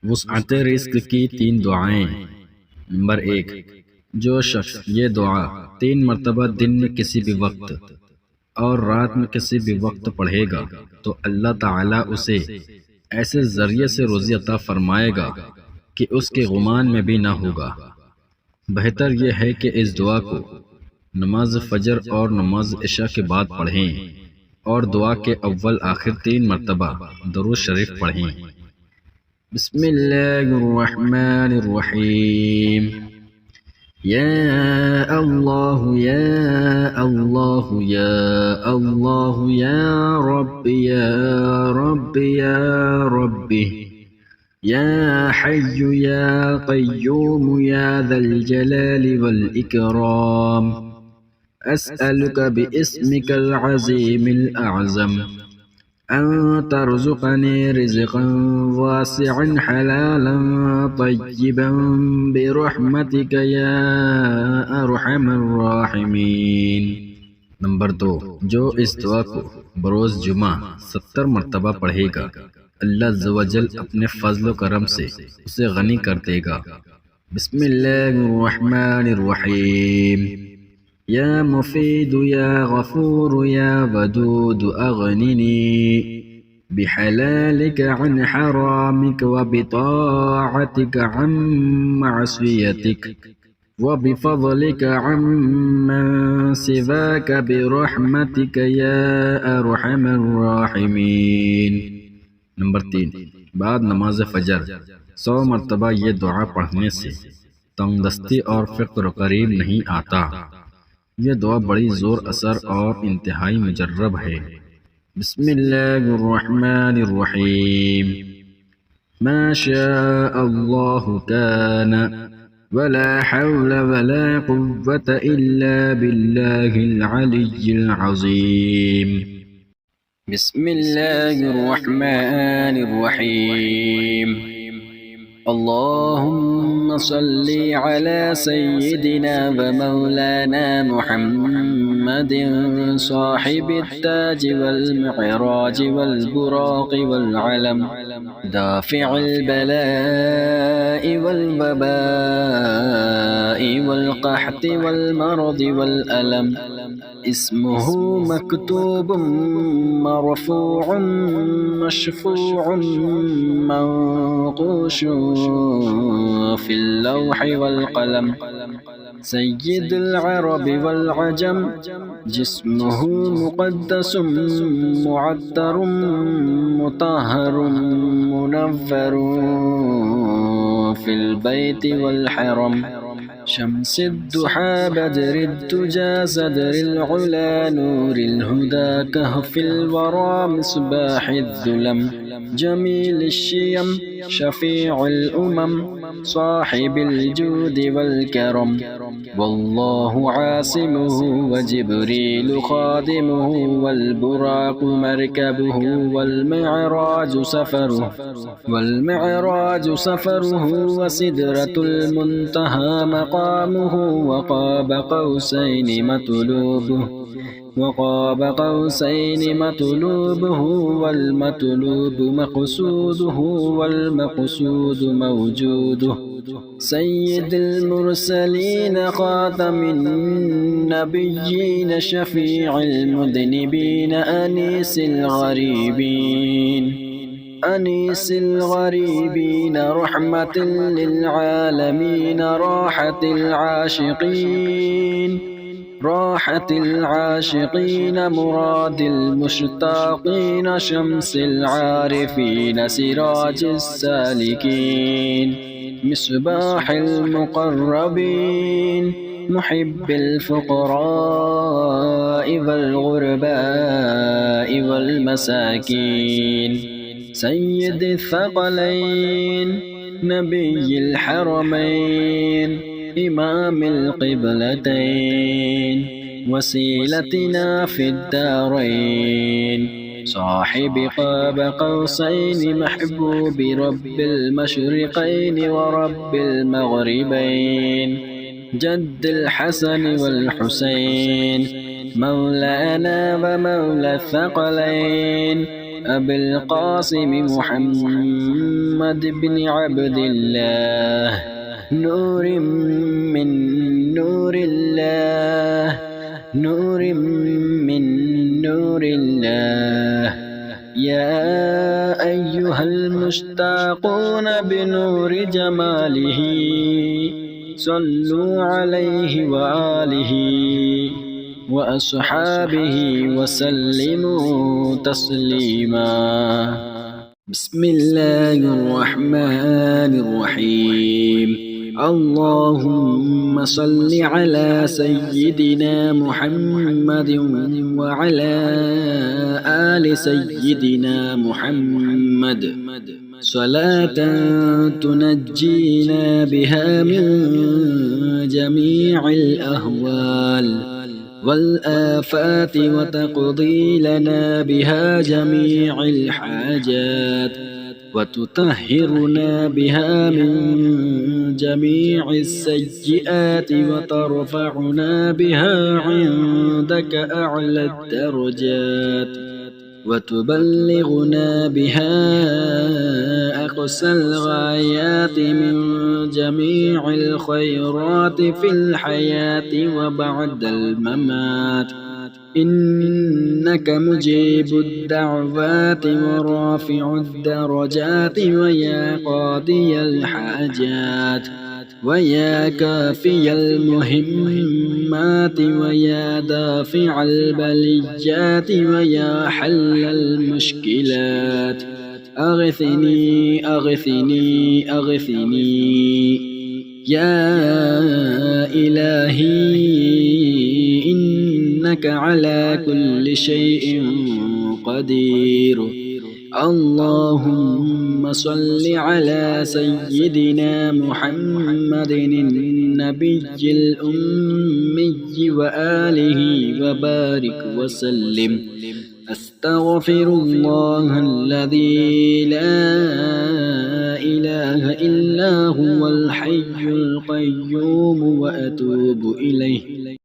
वुसअत रिज़्क़ की 3 दुआएं। नंबर 1, जो शख्स ये दुआ 3 मरतबा दिन में किसी भी वक्त और रात में किसी भी वक्त पढ़ेगा तो अल्लाह ताला उसे ऐसे ज़रिए से रोज़ी अता फरमाएगा कि उसके गुमान में भी ना होगा। बेहतर यह है कि इस दुआ को नमाज फजर और नमाज इशा के बाद पढ़ें और दुआ के अव्वल आखिर 3 मरतबा दरूद शरीफ पढ़ें। बिस्मिल्लाहिर्रहमानिर्रहीम। या अल्लाह या अल्लाह या अल्लाह या रब्बी या रब्बी या रब्बी या हय्यु या क़य्यूम या ज़ल जलालि वल इकराम। अस्अलुका बिइस्मिकल अज़ीमिल अअज़म अन तर्ज़ुक़नी रिज़्क़न वासिअन हलालन तय्यिबन बिरहमतिका या अरहमर राहिमीन। नंबर 2, जो इस दुआ को बरोज़ जुमा 70 मरतबा पढ़ेगा, अल्लाह अज़्ज़ व जल अपने फज़्ल व करम से उसे गनी कर देगा। बिस्मिल्लाहिर्रहमानिर्रहीम। या मुफीद या गफूर या वदूद अगनिनी बिहलालिक अन हरामिक व बिताअतिक अन मअसियतिक व बिफज़लिक अम्मन सिवाक बिरहमतिक या अरहमर राहिमीन। नंबर 3, बाद नमाज फजर 100 मरतबा ये दुआ पढ़ने से तंगदस्ती और फ़क्र करीब नहीं आता। यह दुआ बड़ी ज़ोर असर और इंतहाई मुजर्रब है। बिस्मिल्लाहिर्रहमानिर्रहीम। मा शाअल्लाहु कान वला हौला वला कुव्वत इल्ला बिल्लाहिल अलिय्यिल अज़ीम। बिस्मिल्लाहिर्रहमानिर्रहीम। अल्लाहुम्म सल्लि अला सय्यिदिना व मौलाना मुहम्मदिन साहिबित ताज वल मिअराज वल बुराक़ वल अलम दाफ़िअल बलाइ वल वबाइ वल क़हत वल मरद वल अलम। इस्मुहु मक्तूबुन मरफ़ूउन मशफ़ूउन मंक़ूशुन फ़िल लौहि वल क़लम। सय्यिदुल अरब वल अजम। जिस्मुहु मुक़द्दसुन मुअत्तरुन मुतहहरुन मुनव्वरुन फ़िल बैति वल हरम। शम्सिद्दुहा बद्रिद्दुजा सदरिल उला नूरिल हुदा कहफ़िल वरा मिस्बाहिद्दुलम। जमीलिश्शियम शफ़ीउल उमम साहिबिल जूदि वल करम। वल्लाहु आसिमुहु व जिब्रीलु खादिमुहु वल बुराक़ु मरकबुहु वल मिअराजु सफ़रुहु व सिदरतुल मुंतहा मक़ामुहु व क़ाब क़ौसैनि मतलूबुहु वल मतलूबु मक़सूदुहु वल मक़सूदु मौजूदुहु। सय्यिदुल मुरसलीन ख़ातमिन नबिय्यीन शफ़ीइल मुज़निबीन अनीसिल गरीबीन रहमतिल लिल आलमीन राहतिल आशिक़ीन मुरादिल मुश्ताक़ीन शम्सिल आरिफ़ीन सिराजिस सालिकीन मिस्बाहिल मुक़र्रबीन मुहिब्बिल फ़ुक़राइ वल ग़ुरबाइ वल मसाकीन। सय्यिदिल थक़लैन नबिय्यिल हरमैन इमामिल क़िबलतैन वसीलतिना फ़िद्दारैन साहिब क़ाब क़ौसैन महबूबि रब्बिल मशरिक़ैन व रब्बिल मग़रिबैन। जद्दिल हसन वल हुसैन मौलाना व मौला थक़लैन أبي القاسم محمد بن عبد الله، نور من نور الله، نور من نور الله. يا أيها المشتاقون بنور جماله، صلوا عليه وآله وأصحابه وسلموا تسليما. بسم الله الرحمن الرحيم. اللهم صل على سيدنا محمد وعلى آل سيدنا محمد صلاة تنجينا بها من جميع الأهوال والآفات، وتقضي لنا بها جميع الحاجات، وتطهرنا بها من جميع السيئات، وترفعنا بها عندك أعلى الدرجات، وتبلغنا بها أقصى الغايات من جميع الخيرات في الحياة وبعد الممات. إنك مجيب الدعوات ورافع الدرجات، ويا قاضي الحاجات، ويا كافي المهمات، ويا دافع البليات، ويا حل المشكلات. أغثني أغثني أغثني يا إلهي، إنك على كل شيء قدير. اللهم صل على سيدنا محمد النبي الأمي وآله وبارك وسلم. أستغفر الله الذي لا إله إلا هو الحي القيوم، وأتوب إليه.